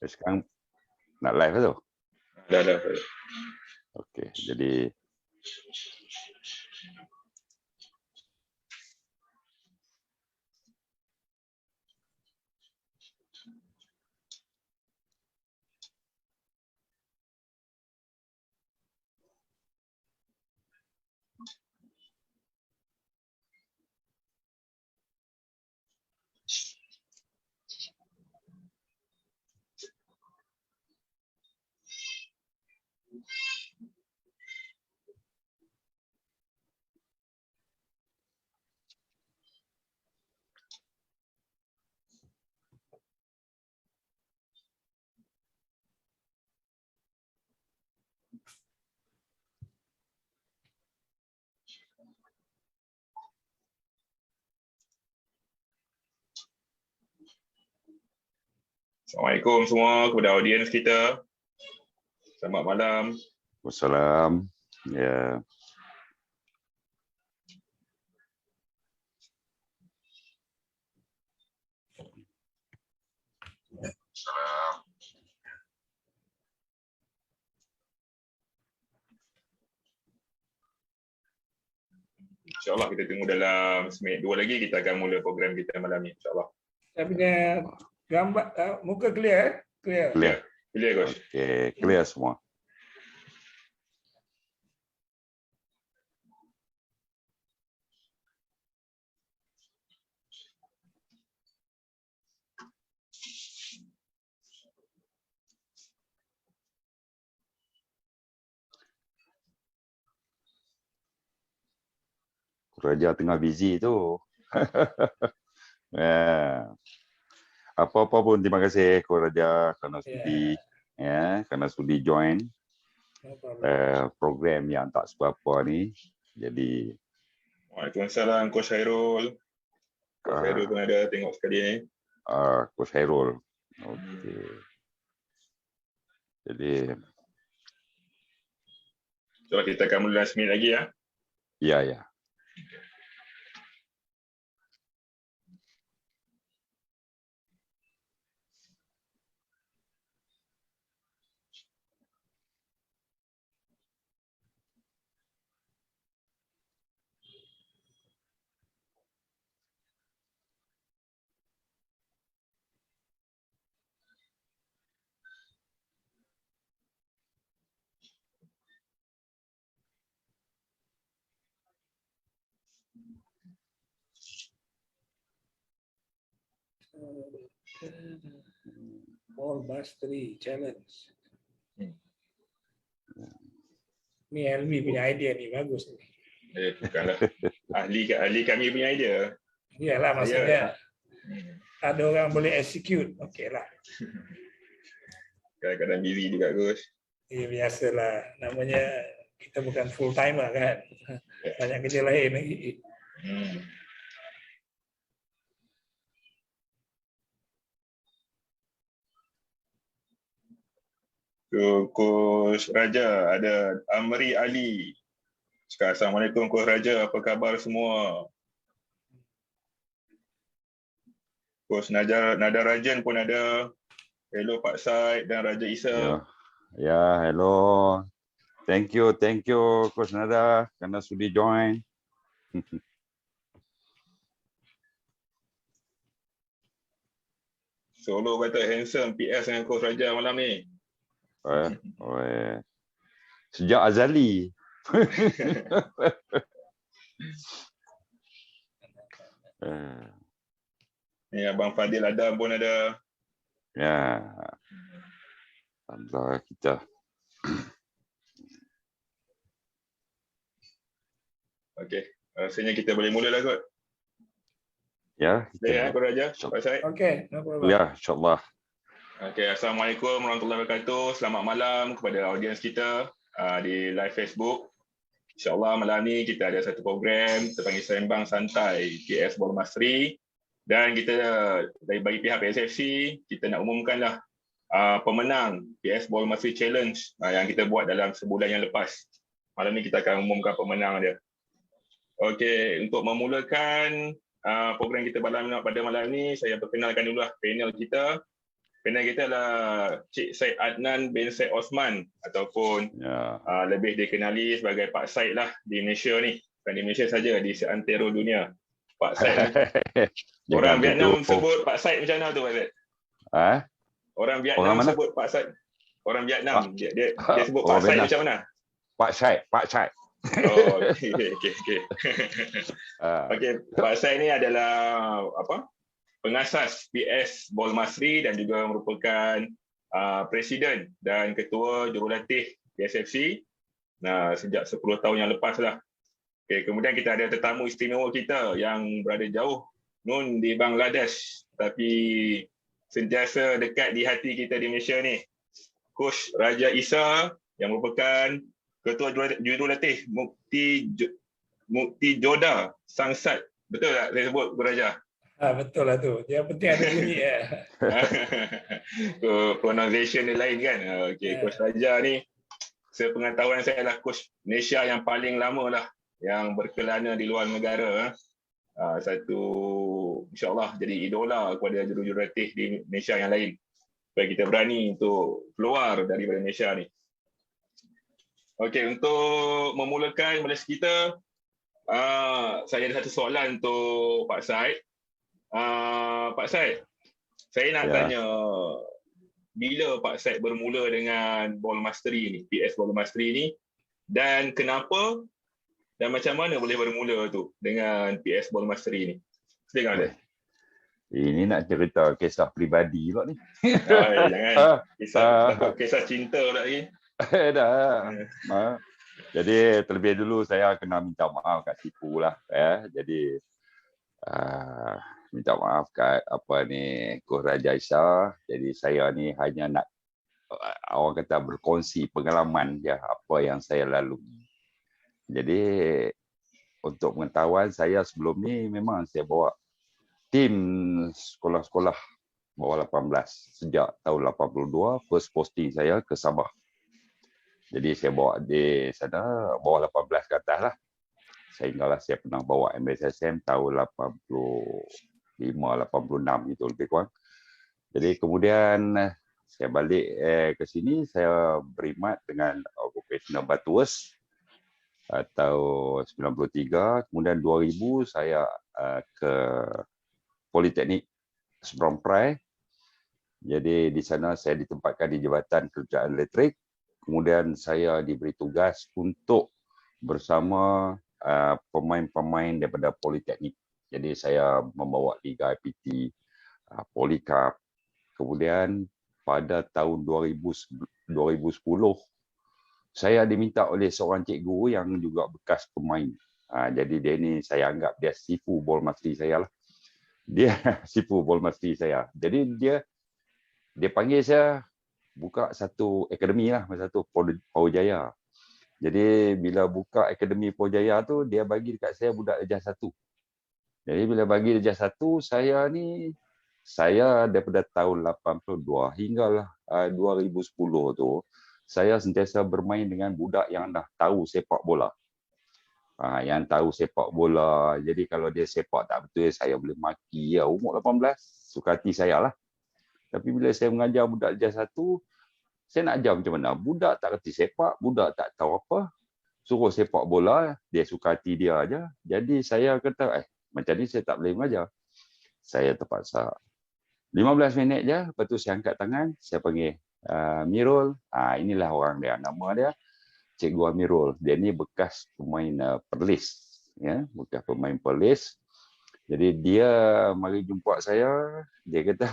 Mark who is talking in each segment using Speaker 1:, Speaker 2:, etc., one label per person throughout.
Speaker 1: Sekarang nak live tu?
Speaker 2: Dah.
Speaker 1: Okey, jadi
Speaker 2: Assalamualaikum semua kepada audiens kita. Selamat malam.
Speaker 1: wassalam. Ya.
Speaker 2: InsyaAllah kita tunggu dalam seminit dua lagi kita akan mula program kita malam ni. InsyaAllah.
Speaker 3: Saya punya gambar muka clear?
Speaker 1: Clear.
Speaker 2: Clear Coach.
Speaker 1: Okey, clear semua. Raja tengah busy tu. Ya. Apa-apa pun terima kasih Ko Raja kerana sudi kerana sudi join
Speaker 3: No problem.
Speaker 1: program yang tak seberapa ni. Jadi
Speaker 2: Waalaikumsalam Coach Khairul. Coach Khairul pun ada tengok sekali ni.
Speaker 1: Coach Khairul. Okey. Jadi
Speaker 2: InsyaAllah kita akan mula dalam seminit lagi ya.
Speaker 1: ya.
Speaker 3: All Mastery Challenge. Ni Helmi punya idea ni, bagus ni.
Speaker 2: Bukanlah. ahli kami punya idea.
Speaker 3: Iyalah maksudnya ada orang boleh execute, okey lah.
Speaker 2: Kadang-kadang busy juga Coach.
Speaker 3: Ya biasalah, namanya kita bukan full timer kan. Banyak kerja lain lagi.
Speaker 2: Coach Raja, ada Amri Ali. Cakap, Assalamualaikum Coach Raja, apa khabar semua? Coach Nada Rajan pun ada. Hello Pak Said dan Raja Isa.
Speaker 1: Ya, hello. Thank you Coach Nada kerana sudi join.
Speaker 2: Solo kata handsome PS dengan Coach Raja malam ni.
Speaker 1: Sejak azali.
Speaker 2: Ni Abang Fadil Adam pun ada.
Speaker 1: Ya. Alhamdulillah kita.
Speaker 2: Okey, rasanya kita boleh mula lah kot.
Speaker 1: Ya,
Speaker 2: Boleh Coach Raja, Pak Said.
Speaker 3: Okey, no problem.
Speaker 1: Ya, insya-Allah.
Speaker 2: Okey, Assalamualaikum warahmatullahi wabarakatuh. Selamat malam kepada audiens kita di live Facebook. InsyaAllah malam ni kita ada satu program terpanggil Sembang Santai GS Ball Mastery. Dan kita bagi pihak PSFC, kita nak umumkanlah pemenang PS Ball Mastery Challenge yang kita buat dalam sebulan yang lepas. Malam ni kita akan umumkan pemenang dia. Okey, untuk memulakan program kita pada malam ni, saya perkenalkan dululah panel kita. Panel kita adalah Cik Syed Adnan bin Syed Osman ataupun lebih dikenali sebagai Pak Syed lah di Malaysia ni. Bukan di Malaysia saja, di seantero dunia. Pak Syed. Orang Vietnam sebut Pak Syed macam mana tu, Pak Syed? Orang Vietnam sebut Pak Syed. Orang Vietnam dia sebut Pak Syed macam mana?
Speaker 1: Pak Syed.
Speaker 2: Oh, okey. Okey, Pak Syed ni adalah pengasas PS Ball Mastery dan juga merupakan presiden dan ketua jurulatih PSFC sejak 10 tahun yang lepas lah. Okay, kemudian kita ada tetamu istimewa kita yang berada jauh nun di Bangladesh tapi sentiasa dekat di hati kita di Malaysia ni. Coach Raja Isa yang merupakan ketua jurulatih Mukti Joda Sangsat. Betul tak saya sebut, Bu Raja?
Speaker 3: Betul lah tu. Yang penting ada bunyi ya.
Speaker 2: Pronunciation dia lain kan. Okey, Coach Raja ni sepengetahuan saya adalah coach Malaysia yang paling lama lah yang berkelana di luar negara. Satu insya-Allah jadi idola kepada jurulatih di Malaysia yang lain. Supaya kita berani untuk keluar daripada Malaysia ni. Okey, untuk memulakan majlis kita, saya ada satu soalan untuk Pak Syed. Pak Syed, saya nak tanya, bila Pak Syed bermula dengan Ball Mastery ni, PS Ball Mastery ni, dan kenapa dan macam mana boleh bermula tu dengan PS Ball Mastery ni? Silakan, Syed.
Speaker 1: Ini nak cerita kisah peribadi pula ni.
Speaker 2: Jangan. Kisah cinta pula lagi.
Speaker 1: Dah. Jadi terlebih dulu saya kena minta maaf kat Tipu lah. Jadi minta maaf kat Coach Raja Isa. Jadi saya ni hanya nak orang kata berkongsi pengalaman je apa yang saya lalui. Jadi untuk pengetahuan saya sebelum ni memang saya bawa tim sekolah-sekolah bawah 18 sejak tahun 82. First posting saya ke Sabah. Jadi saya bawa di sana bawah 18 ke atas lah. Sehinggalah saya pernah bawa MSSM tahun 85-86 itu lebih kurang. Jadi kemudian saya balik ke sini, saya berkhidmat dengan Vocational Batuas tahun 93. Kemudian 2000 saya ke Politeknik Seberang Perai. Jadi di sana saya ditempatkan di Jabatan Kerjaan Elektrik. Kemudian saya diberi tugas untuk bersama pemain-pemain daripada Politeknik. Jadi saya membawa Liga IPT, Polycup. Kemudian pada tahun 2010, saya diminta oleh seorang cikgu yang juga bekas pemain. Jadi dia ni saya anggap dia sifu Ball Mastery saya lah. Dia sifu Ball Mastery saya. Jadi dia panggil saya buka satu akademi lah, masa tu Powerjaya. Jadi bila buka akademi Powerjaya tu, dia bagi dekat saya budak darjah 1. Jadi bila bagi darjah 1, saya daripada tahun 82 hinggalah 2010 tu, saya sentiasa bermain dengan budak yang dah tahu sepak bola. Yang tahu sepak bola. Jadi kalau dia sepak tak betul, saya boleh maki. Umur 18, suka hati saya lah. Tapi bila saya mengajar budak darjah 1, saya nak ajar macam mana? Budak tak kerti sepak, budak tak tahu apa. Suruh sepak bola, dia suka hati dia aja. Jadi saya kata, macam ni saya tak boleh mengajar. Saya terpaksa 15 minit je, lepas tu saya angkat tangan, saya panggil Mirul. Inilah orang dia, nama dia Cikgu Amirul. Dia ni bekas pemain Perlis. Ya, bekas pemain Perlis. Jadi dia mari jumpa saya, dia kata,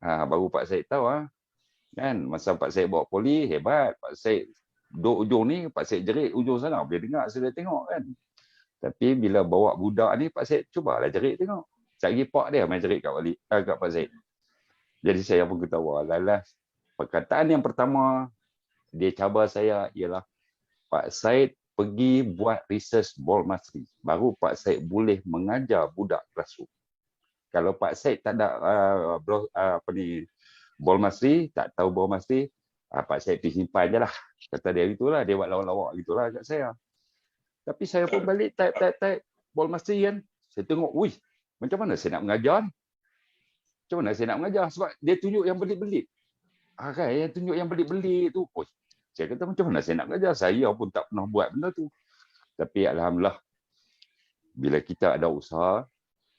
Speaker 1: baru Pak Syed tahu kan, masa Pak Syed bawa poli, hebat. Pak Syed duduk ujung ni, Pak Syed jerit ujung sana, boleh dengar, saya tengok kan. Tapi bila bawa budak ni, Pak Syed cubalah jerit tengok. Cari pak dia main jerit kat Pak Syed. Jadi saya pun ketawa. Perkataan yang pertama dia cabar saya ialah, Pak Syed pergi buat research ball mastery. Baru Pak Syed boleh mengajar budak classroom. Kalau Pak Syed tak ada ball mastery, tak tahu ball mastery, Pak Syed pergi simpan je lah. Kata dia itulah, dia buat lawak-lawak gitulah kat saya. Tapi saya pun balik type ball mastery kan. Saya tengok, wih, macam mana saya nak mengajar ni? Macam mana saya nak mengajar? Sebab dia tunjuk yang belit-belit. Kan, yang tunjuk yang belit-belit tu. Oh, saya kata macam mana saya nak mengajar? Saya pun tak pernah buat benda tu. Tapi alhamdulillah, bila kita ada usaha,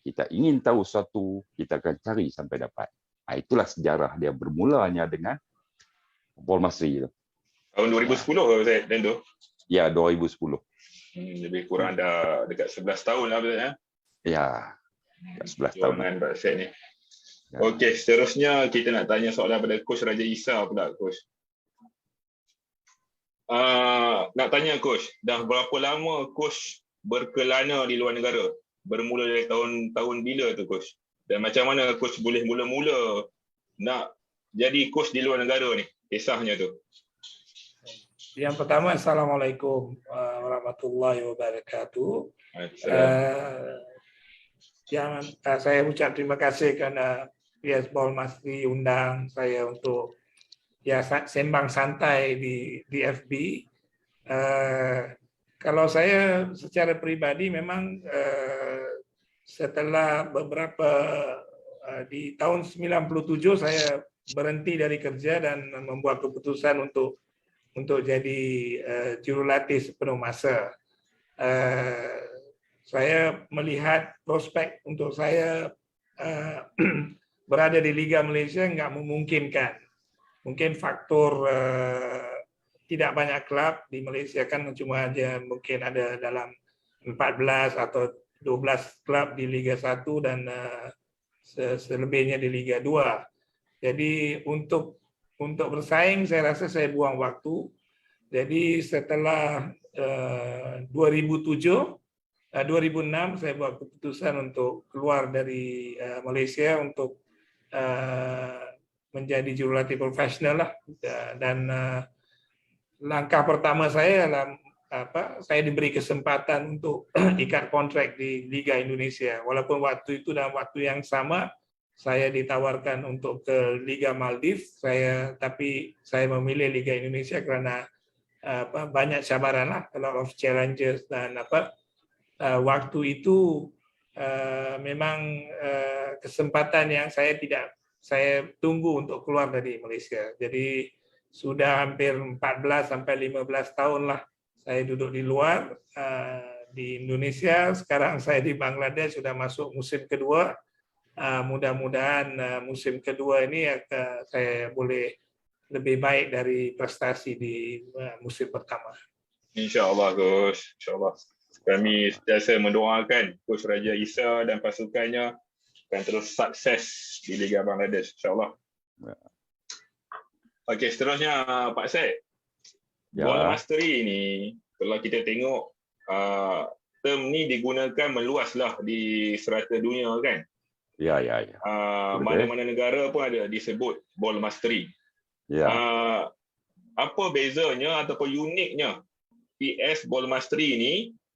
Speaker 1: kita ingin tahu sesuatu, kita akan cari sampai dapat. Itulah sejarah dia bermulanya dengan ball mastery tu.
Speaker 2: Tahun 2010 ke Ustaz dan tu?
Speaker 1: Ya, 2010.
Speaker 2: Lebih kurang dah dekat 11 tahun lah Ustaz ya.
Speaker 1: Ya, 11 tahun.
Speaker 2: Jualan Pak Syed ni.
Speaker 1: Ya.
Speaker 2: Okey, seterusnya kita nak tanya soalan pada Coach Raja Isa pula, Coach. Nak tanya Coach, dah berapa lama Coach berkelana di luar negara? Bermula dari tahun bila tu Coach? Dan macam mana Coach boleh mula-mula nak jadi Coach di luar negara ni? Kisahnya tu.
Speaker 3: Yang pertama, Assalamualaikum warahmatullahi wabarakatuh. Saya ucap terima kasih kerana PS Ball Mastery undang saya untuk sembang santai di FB. Kalau saya secara pribadi memang setelah beberapa di tahun 97 saya berhenti dari kerja dan membuat keputusan untuk jadi jurulatih sepenuh masa. Saya melihat prospek untuk saya berada di Liga Malaysia nggak memungkinkan. Mungkin faktor tidak banyak klub di Malaysia kan cuma aja mungkin ada dalam 14 atau 12 klub di Liga 1 dan selebihnya di Liga 2. Jadi untuk bersaing saya rasa saya buang waktu. Jadi setelah 2006 saya buat keputusan untuk keluar dari Malaysia untuk menjadi jurulatih profesional lah. Dan langkah pertama saya adalah saya diberi kesempatan untuk ikat kontrak di Liga Indonesia. Walaupun waktu itu dalam waktu yang sama saya ditawarkan untuk ke Liga Maldives, tapi saya memilih Liga Indonesia kerana banyak cabaran lah, a lot of challenges dan waktu itu memang kesempatan yang saya tunggu untuk keluar dari Malaysia. Jadi sudah hampir 14 sampai 15 tahun lah saya duduk di luar di Indonesia. Sekarang saya di Bangladesh sudah masuk musim kedua. Mudah-mudahan musim kedua ini saya boleh lebih baik dari prestasi di musim pertama. InsyaAllah Coach, insyaAllah. Kami sentiasa mendoakan Coach Raja Isa dan pasukannya akan terus sukses di Liga Bangladesh, insyaAllah. Okey, seterusnya Pak Syed. Ball Mastery ni, kalau kita tengok term ni digunakan meluaslah di serata dunia kan? Ya. Mana-mana negara pun ada disebut Ball Mastery. Ya. Apa bezanya ataupun uniknya PS Ball Mastery ni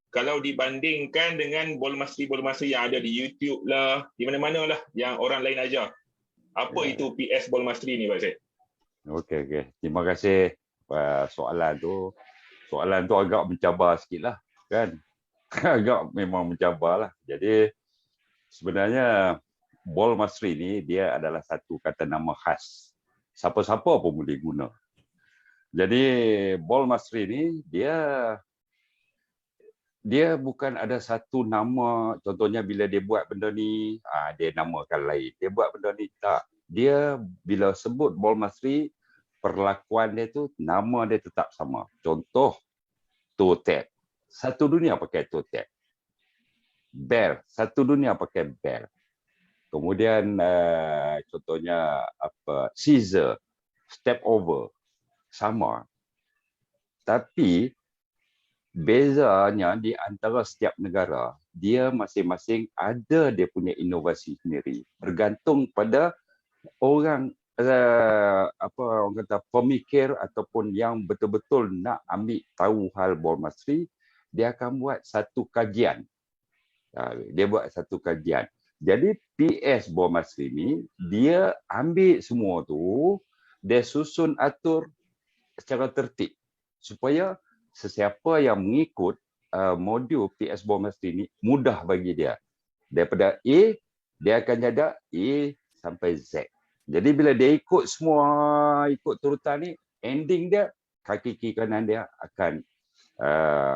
Speaker 3: kalau dibandingkan dengan Ball Mastery yang ada di YouTube lah, di mana-mana lah yang orang lain ajar. Apa itu PS Ball Mastery ni Pak Syed? Okey. Terima kasih soalan tu. Soalan tu agak mencabar sikit lah kan. Agak memang mencabar lah. Jadi sebenarnya Ball Mastery ni dia adalah satu kata nama khas. Siapa-siapa pun boleh guna. Jadi Ball Mastery ni dia bukan ada satu nama. Contohnya bila dia buat benda ni, dia namakan lain. Dia buat benda ni tak. Dia bila sebut Ball Mastery, perlakuan dia tu nama dia tetap sama. Contoh toe tap. Satu dunia pakai toe tap. Bear, satu dunia pakai bear. Kemudian contohnya scissor, step over, sama. Tapi bezanya di antara setiap negara, dia masing-masing ada dia punya inovasi sendiri. Bergantung pada orang
Speaker 1: apa orang kata pemikir ataupun yang betul-betul nak ambil tahu hal ball mastery, dia akan buat satu kajian. Dia buat satu kajian. Jadi PS ball mastery ni dia ambil semua tu, dia susun atur secara tertib supaya sesiapa yang mengikut modul PS ball mastery ni mudah bagi dia. Daripada A, dia akan jaga A sampai Z. Jadi bila dia ikut semua, ikut turutan ni, ending dia, kaki kiri kanan dia akan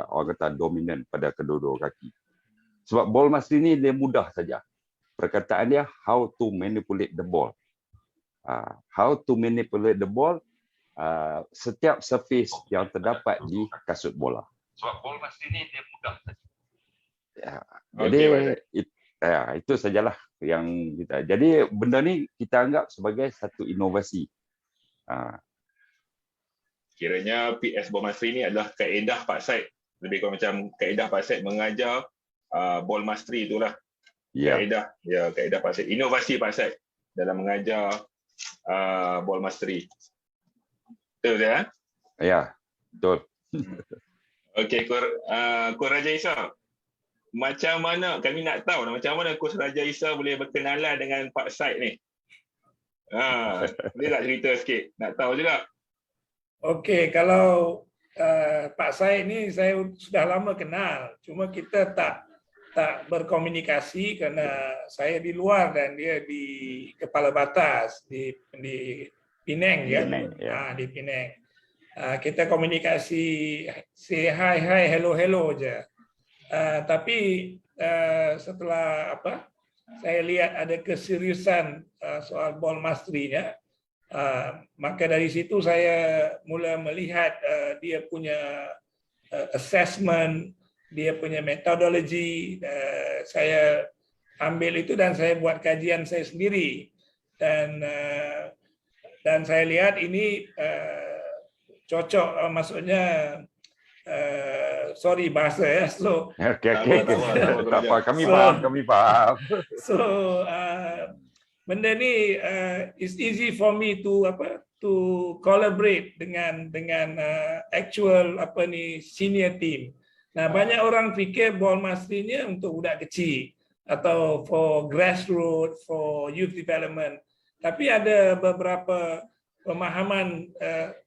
Speaker 1: orang kata dominan pada kedua-dua kaki. Sebab ball mastery ni dia mudah saja. Perkataan dia, how to manipulate the ball. How to manipulate the ball, setiap surface yang terdapat di kasut bola. Sebab ball mastery ni dia mudah saja. Jadi, itu sajalah yang kita. Jadi benda ni kita anggap sebagai satu inovasi.
Speaker 2: Kiranya PS ball mastery ni adalah kaedah Pak Said. Lebih kurang macam kaedah Pak Said mengajar ball mastery itulah. Kaedah Pak Said. Inovasi Pak Said dalam mengajar ball mastery. Betul ya?
Speaker 1: Ya, betul.
Speaker 2: Okey, Coach Raja Isa. Macam mana, kami nak tahu macam mana Coach Raja Isa boleh berkenalan dengan Pak Said ni? Boleh tak cerita sikit? Nak tahu juga.
Speaker 4: Okey, kalau Pak Said ni saya sudah lama kenal. Cuma kita tak berkomunikasi kerana saya di luar dan dia di Kepala Batas di Penang ya. Di Penang. Kita komunikasi say hi hello je. Tapi setelah saya lihat ada keseriusan soal ball mastery-nya, maka dari situ saya mula melihat dia punya assessment, dia punya metodologi. Saya ambil itu dan saya buat kajian saya sendiri, dan saya lihat ini cocok, maksudnya sorry bahasa ya, so
Speaker 1: tak apa, kami faham.
Speaker 4: So benda ni it's easy for me to collaborate dengan actual senior team. Nah, banyak orang fikir ball mastery-nya untuk budak kecil atau for grassroots, for youth development. Tapi ada beberapa pemahaman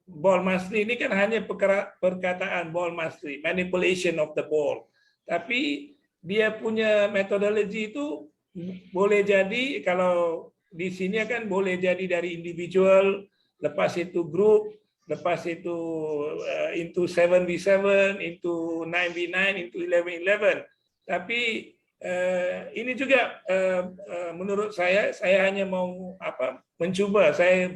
Speaker 4: ball mastery ini kan hanya perkataan ball mastery, manipulation of the ball. Tapi dia punya metodologi itu boleh jadi, kalau di sini kan boleh jadi dari individual, lepas itu group, lepas itu into 7v7, into 9v9, into 11v11. Tapi ini juga menurut saya hanya mau mencuba, saya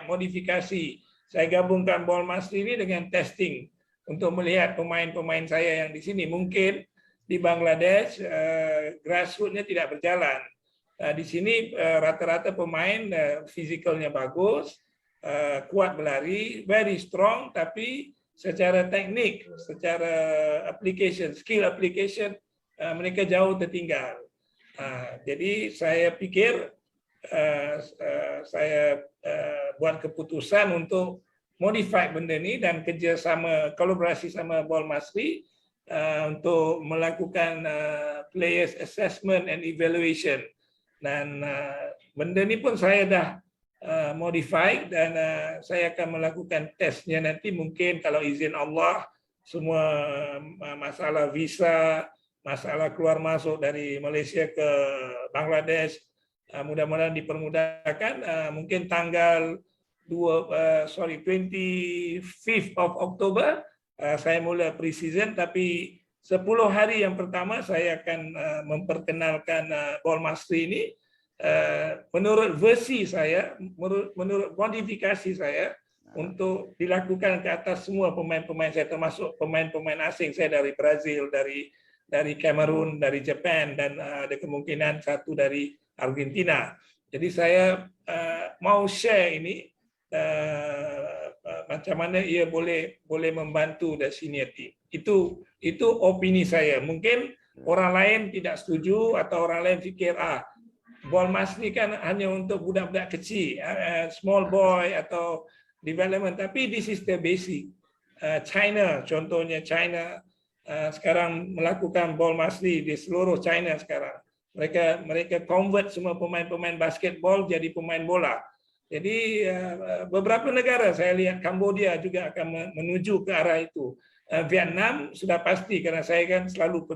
Speaker 4: modifikasi. Saya gabungkan ball mastery ini dengan testing untuk melihat pemain-pemain saya yang di sini. Mungkin di Bangladesh grassroots-nya tidak berjalan. Di sini rata-rata pemain fisikalnya bagus, kuat berlari, very strong, tapi secara teknik, secara application, skill application, mereka jauh tertinggal. Jadi saya pikir saya buat keputusan untuk modify benda ni dan kerjasama, kolaborasi sama ball mastery untuk melakukan players assessment and evaluation. Dan benda ni pun saya dah modify dan saya akan melakukan testnya nanti, mungkin kalau izin Allah, semua masalah visa, masalah keluar masuk dari Malaysia ke Bangladesh mudah-mudahan dipermudahkan. Mungkin tanggal 25th of October saya mula pre-season, tapi 10 hari yang pertama saya akan memperkenalkan ball mastery ini menurut versi saya, menurut modifikasi saya, untuk dilakukan ke atas semua pemain-pemain saya, termasuk pemain-pemain asing saya dari Brazil, dari Cameroon, dari Japan, dan ada kemungkinan satu dari Argentina. Jadi saya mau share ini macam mana ia boleh membantu the senior team. Itu opini saya. Mungkin orang lain tidak setuju atau orang lain fikir ball mas ni kan hanya untuk budak-budak kecil, small boy atau development, tapi this is the basic. China, contohnya China sekarang melakukan ball mas ni di seluruh China sekarang. Mereka convert semua pemain-pemain basketball jadi pemain bola. Jadi beberapa negara saya lihat Cambodia juga akan menuju ke arah itu. Vietnam sudah pasti karena saya kan selalu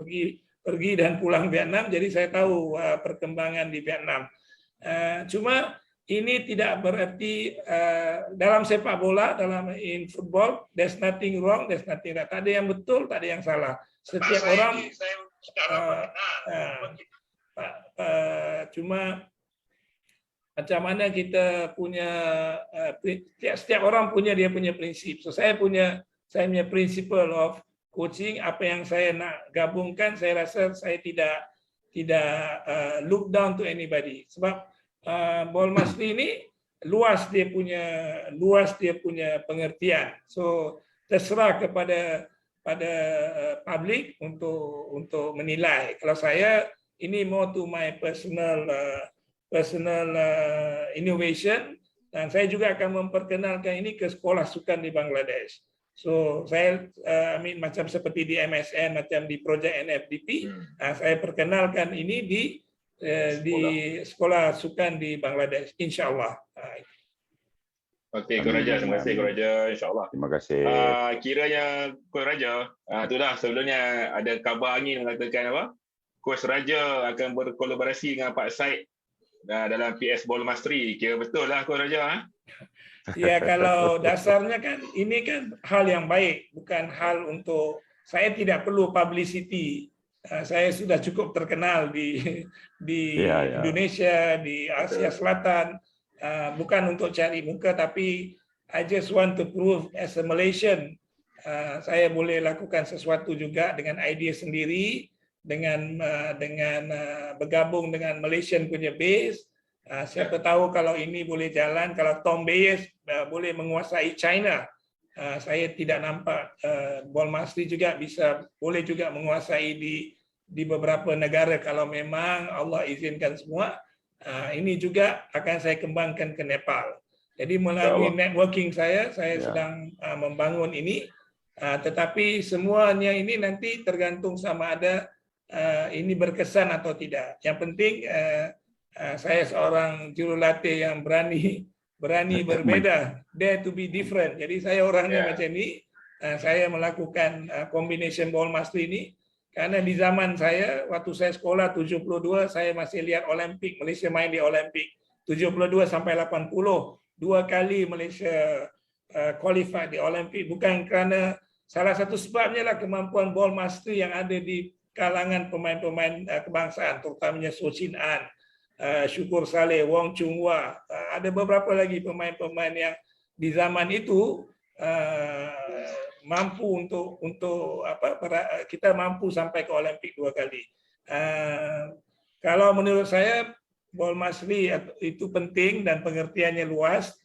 Speaker 4: pergi dan pulang Vietnam, jadi saya tahu perkembangan di Vietnam. Cuma ini tidak berarti dalam sepak bola, dalam in football, there's nothing wrong, there's nothing right. Tak ada yang betul, tak ada yang salah. Setiap orang cuma macam mana kita punya setiap orang punya dia punya prinsip. So saya punya principle of coaching, apa yang saya nak gabungkan, saya rasa saya tidak look down to anybody. Sebab ball mastery ini luas dia punya pengertian. So terserah kepada public untuk menilai. Kalau saya ini more to my personal innovation, dan saya juga akan memperkenalkan ini ke sekolah sukan di Bangladesh. So saya macam seperti di MSN, macam di projek NFDP, saya perkenalkan ini di sekolah sukan di Bangladesh, insyaAllah.
Speaker 2: Okey, Ko Raja, terima kasih Ko Raja, insyaAllah.
Speaker 1: Terima kasih.
Speaker 2: Kiranya Ko Raja, itulah sebelumnya ada kabar angin mengatakan apa? Coach Raja akan berkolaborasi dengan Pak Said dalam PS Ball Mastery. Kira betul lah Ko Raja.
Speaker 4: Ya, kalau dasarnya kan ini kan hal yang baik, bukan hal untuk saya tidak perlu publicity. Saya sudah cukup terkenal di Indonesia, di Asia Selatan, bukan untuk cari muka, tapi I just want to prove as a Malaysian, saya boleh lakukan sesuatu juga dengan idea sendiri, dengan bergabung dengan Malaysian punya base. Siapa tahu kalau ini boleh jalan, kalau Tom Bayes boleh menguasai China, saya tidak nampak ball mastery juga boleh juga menguasai di beberapa negara kalau memang Allah izinkan semua. Ini juga akan saya kembangkan ke Nepal. Jadi melalui networking saya sedang membangun ini, tetapi semuanya ini nanti tergantung sama ada ini berkesan atau tidak. Yang penting saya seorang jurulatih yang berani berbeda, dare to be different. Jadi saya orangnya macam ini. Saya melakukan combination ball mastery ini karena di zaman saya waktu saya sekolah 72 saya masih lihat Olimpik, Malaysia main di Olimpik 72 sampai 80, 2 kali Malaysia qualify di Olimpik, bukan kerana salah satu sebabnya lah kemampuan ball mastery yang ada di kalangan pemain-pemain kebangsaan, terutamanya So Chin An, Syukur Saleh, Wong Chung Wah, ada beberapa lagi pemain-pemain yang di zaman itu mampu untuk kita mampu sampai ke Olimpik 2 kali. Kalau menurut saya ball mastery itu penting dan pengertiannya luas.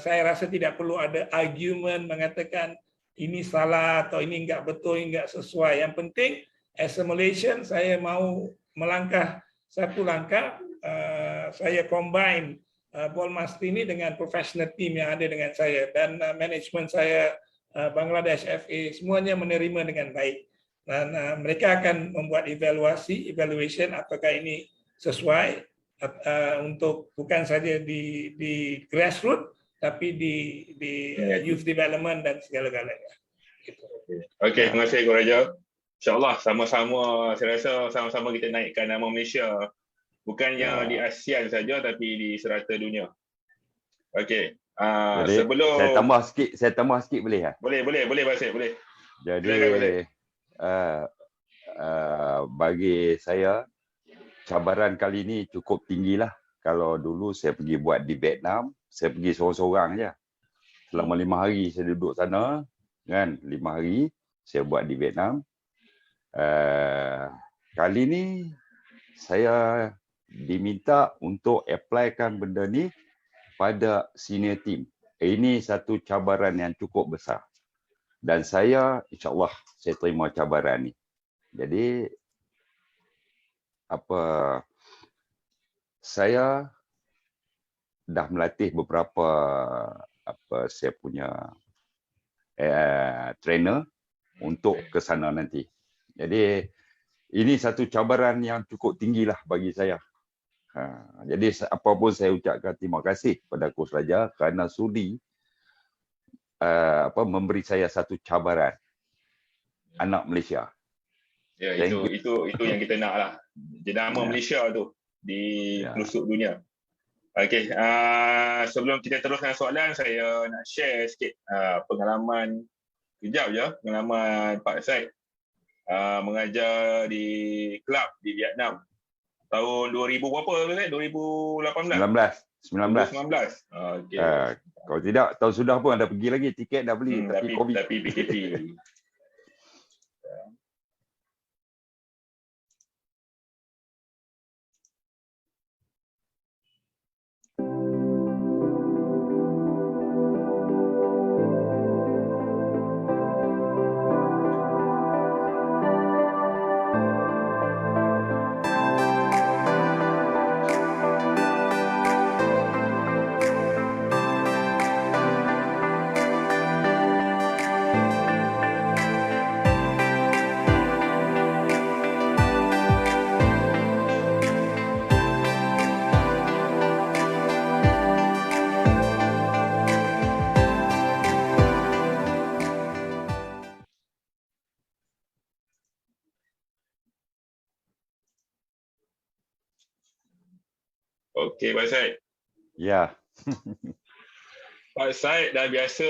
Speaker 4: Saya rasa tidak perlu ada argument mengatakan ini salah atau ini enggak betul, enggak sesuai. Yang penting as a Malaysian saya mau melangkah satu langkah. Saya combine ball mastery ini dengan professional team yang ada dengan saya, dan manajemen saya Bangladesh FA semuanya menerima dengan baik, dan mereka akan membuat evaluation apakah ini sesuai untuk bukan saja di grassroots tapi di youth development dan segala-galanya.
Speaker 2: Okey, terima kasih Ko Raja. InsyaAllah sama-sama, saya rasa sama-sama kita naikkan nama Malaysia. Bukannya di ASEAN saja, tapi di serata dunia. Okey. Sebelum
Speaker 1: saya tambah sikit boleh?
Speaker 2: Boleh Basir, boleh.
Speaker 1: Jadi bagi saya cabaran kali ini cukup tinggilah. Kalau dulu saya pergi buat di Vietnam, saya pergi seorang-seorang je. Selama 5 hari saya duduk sana, kan? 5 hari saya buat di Vietnam. Kali ini saya diminta untuk applykan benda ni pada senior team. Ini satu cabaran yang cukup besar. Dan saya, insyaAllah, saya terima cabaran ni. Jadi, saya dah melatih beberapa saya punya trainer untuk ke sana nanti. Jadi ini satu cabaran yang cukup tinggilah bagi saya. Jadi apapun saya ucapkan terima kasih kepada Coach Raja kerana sudi memberi saya satu cabaran anak Malaysia.
Speaker 2: Ya, itu yang kita nak lah. Jenama Malaysia tu di pelosok dunia. Okey, sebelum kita teruskan soalan, saya nak share sikit pengalaman kejap je, pengalaman Pak Syed mengajar di kelab di Vietnam tahun 2000 berapa Syed? 2018?
Speaker 1: 19.
Speaker 2: Okey.
Speaker 1: Kalau tidak, tahun sudah pun anda pergi lagi, tiket dah beli,
Speaker 2: tapi PKP. Okey, Pak Syed.
Speaker 1: Ya.
Speaker 2: Pak Syed dah biasa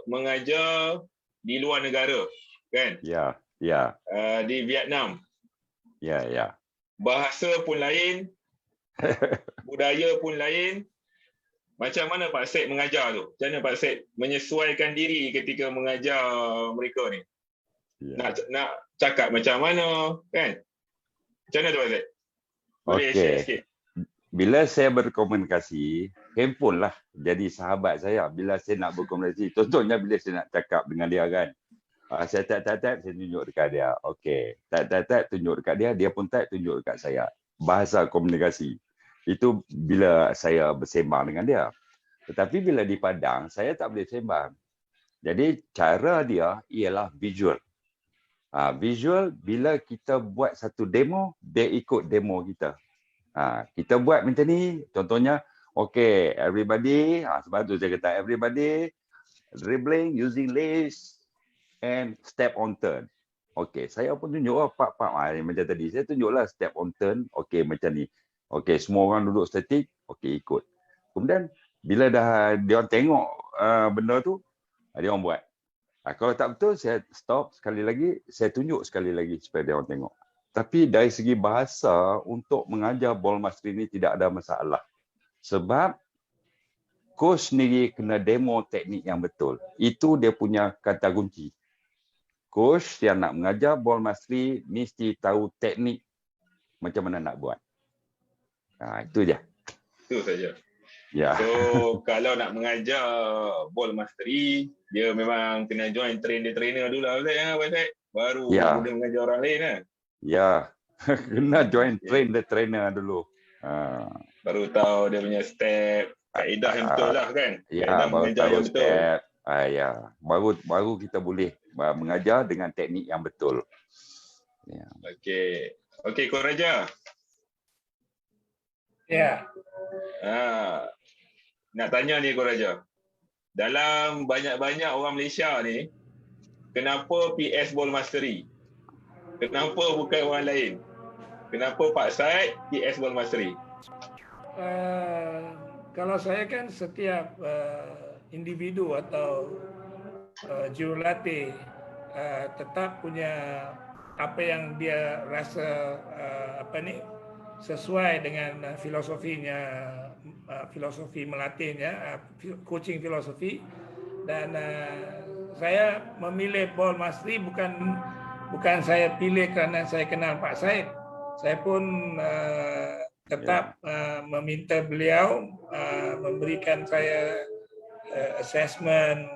Speaker 2: mengajar di luar negara, kan?
Speaker 1: Ya.
Speaker 2: Di Vietnam.
Speaker 1: Ya.
Speaker 2: Bahasa pun lain, budaya pun lain. Macam mana Pak Syed mengajar tu? Macam mana Pak Syed menyesuaikan diri ketika mengajar mereka ni? Ya. Nak cakap macam mana, kan? Macam mana tu Pak Syed? Boleh share sikit?
Speaker 1: Bila saya berkomunikasi, handphone lah jadi sahabat saya. Bila saya nak berkomunikasi, contohnya bila saya nak cakap dengan dia kan, saya tap, saya tunjuk dekat dia. Okey, tap, tunjuk dekat dia, dia pun tap, tunjuk dekat saya. Bahasa komunikasi. Itu bila saya bersembang dengan dia. Tetapi bila di Padang, saya tak boleh sembang. Jadi cara dia ialah visual. Visual, bila kita buat satu demo, dia ikut demo kita. Kita buat macam ni, contohnya, okay, everybody, sebab tu saya kata, everybody dribbling using lace and step on turn. Okay, saya pun tunjuk pak macam tadi, saya tunjuklah step on turn, okay macam ni. Okay, semua orang duduk statik, okay ikut. Kemudian, bila dah dia orang tengok benda tu, dia orang buat. Kalau tak betul, saya stop sekali lagi, saya tunjuk sekali lagi supaya dia orang tengok. Tapi dari segi bahasa, untuk mengajar ball mastery ini tidak ada masalah. Sebab coach sendiri kena demo teknik yang betul. Itu dia punya kata kunci. Coach yang nak mengajar ball mastery mesti tahu teknik macam mana nak buat. Itu je.
Speaker 2: Itu saja.
Speaker 1: Ya.
Speaker 2: So, kalau nak mengajar ball mastery, dia memang kena join trainer dulu lah, baru boleh mengajar orang lain lah.
Speaker 1: Ya, kena join train the trainer dulu.
Speaker 2: Baru tahu dia punya step, kaedah yang betul lah kan?
Speaker 1: Ya, baru tahu step. Ya, baru kita boleh mengajar dengan teknik yang betul. Ya.
Speaker 2: Okey, Coach Raja.
Speaker 4: Ya.
Speaker 2: Nak tanya ni Coach Raja. Dalam banyak-banyak orang Malaysia ni, kenapa PS Ball Mastery? Kenapa bukan orang lain? Kenapa Pak Syed PS Ball Mastery?
Speaker 4: Kalau saya kan setiap individu atau jurulatih tetap punya apa yang dia rasa sesuai dengan filosofinya, filosofi melatihnya, coaching filosofi. Dan saya memilih ball mastery bukan saya pilih kerana saya kenal Pak Syed. Saya pun tetap meminta beliau memberikan saya assessment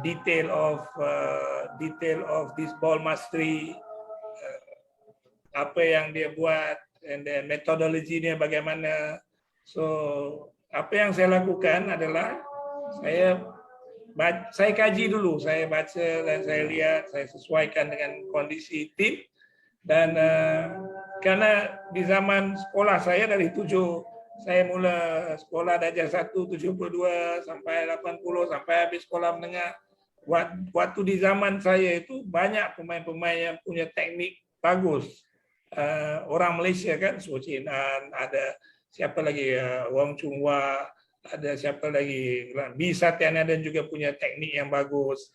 Speaker 4: detail of this ball mastery, apa yang dia buat, and then metodologinya bagaimana, So apa yang saya lakukan adalah saya kaji dulu, saya baca dan saya lihat, saya sesuaikan dengan kondisi tim. Dan karena di zaman sekolah saya dari 7, saya mula sekolah darjah 1 72 sampai 80 sampai habis sekolah menengah. Waktu di zaman saya itu banyak pemain-pemain yang punya teknik bagus. Orang Malaysia kan, Suo Chin An, ada siapa lagi, Wong Chung Wah, ada siapa lagi, B Satyana, dan juga punya teknik yang bagus.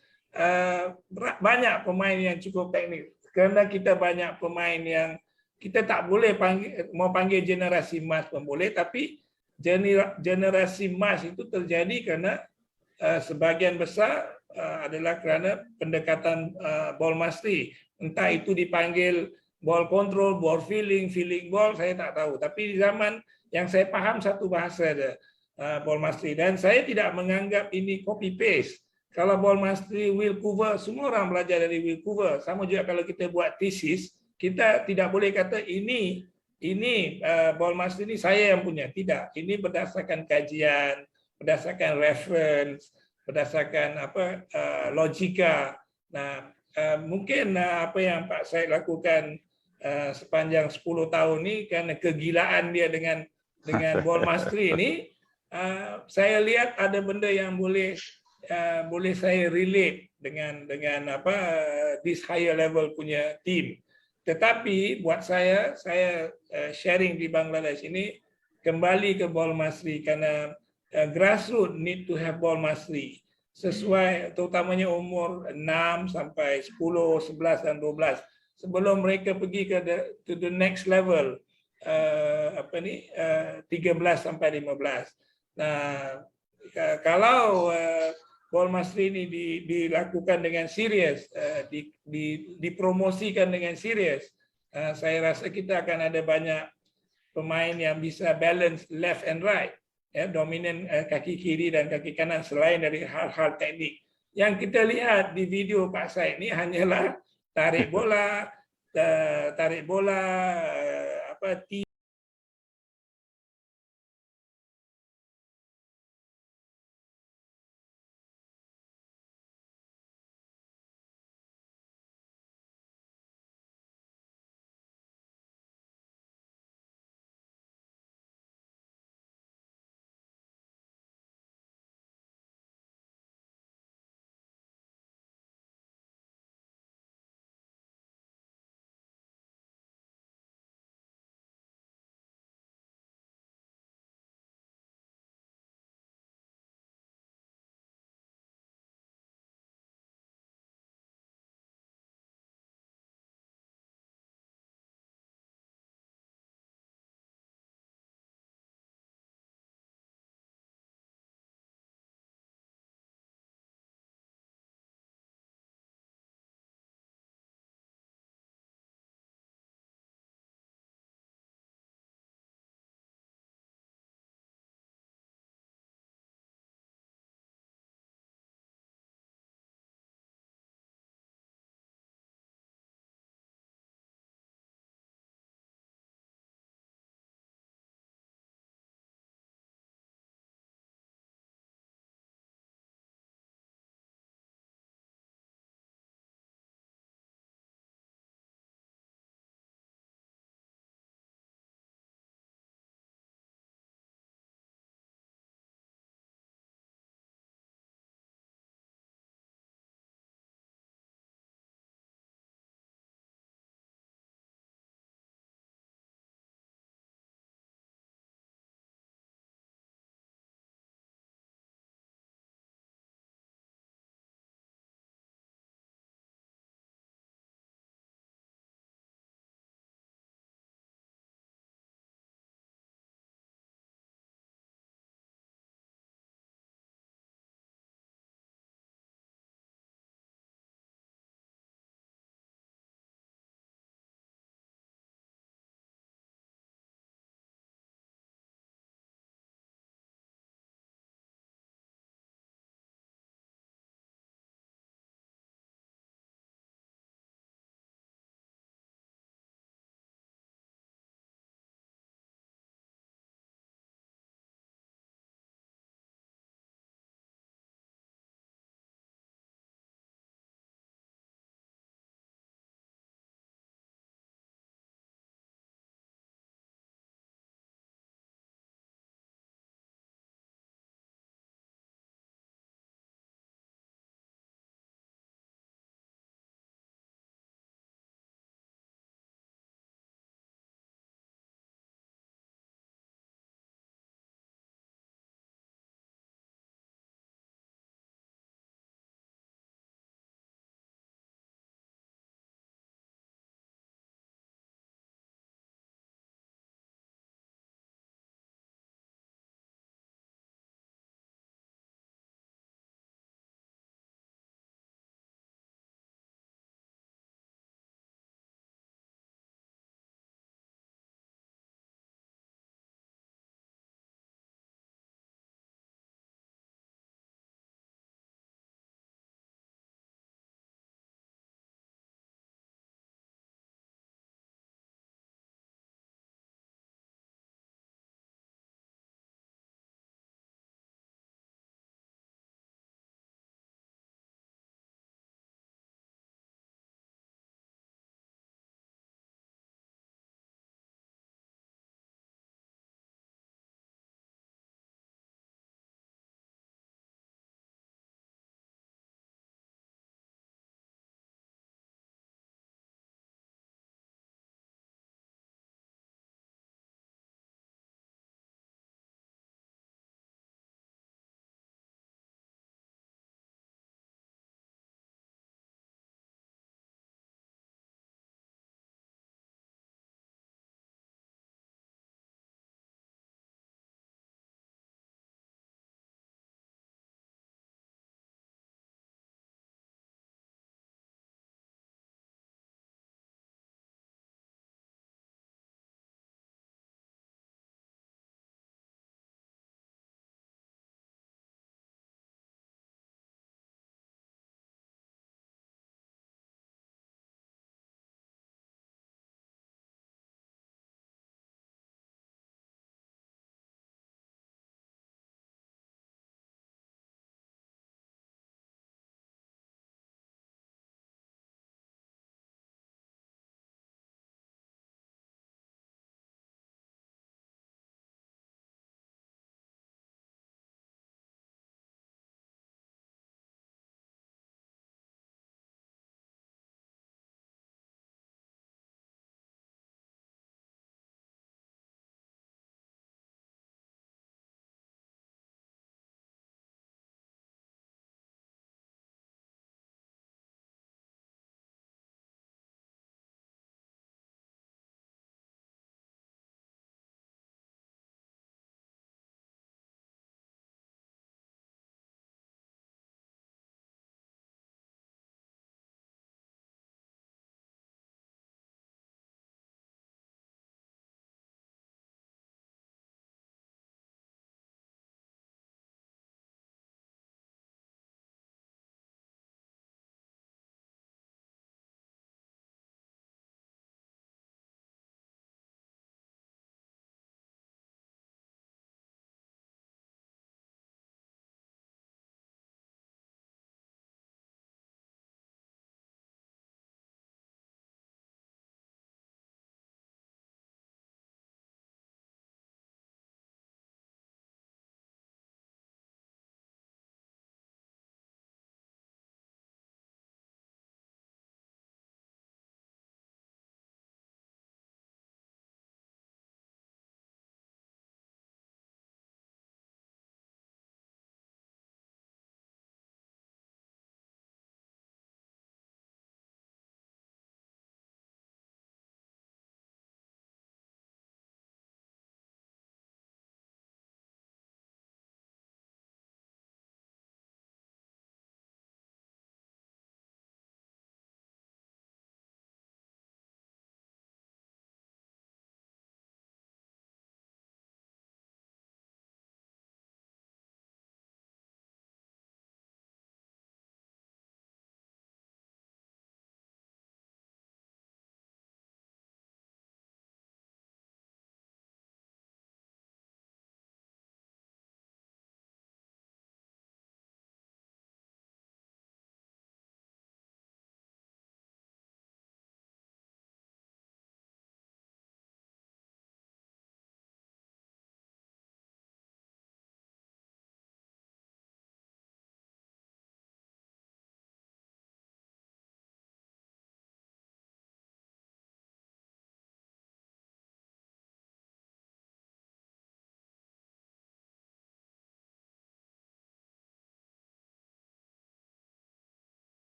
Speaker 4: Banyak pemain yang cukup teknik. Kerana kita banyak pemain yang kita tak boleh panggil generasi emas pun boleh, tapi generasi emas itu terjadi kerana sebahagian besar adalah kerana pendekatan ball mastery. Entah itu dipanggil ball control, ball feeling ball, saya tak tahu. Tapi di zaman yang saya faham satu bahasa ada, ball mastery. Dan saya tidak menganggap ini copy paste. Kalau ball mastery Will Coover, semua orang belajar dari Will Coover. Sama juga kalau kita buat thesis, kita tidak boleh kata ini ball mastery ini saya yang punya. Tidak, ini berdasarkan kajian, berdasarkan reference, berdasarkan logika. Nah, mungkin apa yang Pak Syed lakukan sepanjang 10 tahun ini karena kegilaan dia dengan ball mastery ini, saya lihat ada benda yang boleh saya relate dengan this higher level punya team. Tetapi buat saya sharing di Bangladesh ini kembali ke ball mastery karena grassroots need to have ball mastery sesuai, terutamanya umur 6 sampai 10, 11 dan 12 sebelum mereka pergi to the next level 13 sampai 15. Nah, kalau ball mastery ini dilakukan dengan serius, dipromosikan dengan serius, saya rasa kita akan ada banyak pemain yang bisa balance left and right, ya, dominan kaki kiri dan kaki kanan selain dari hal-hal teknik. Yang kita lihat di video Pak Syed ini hanyalah tarik bola,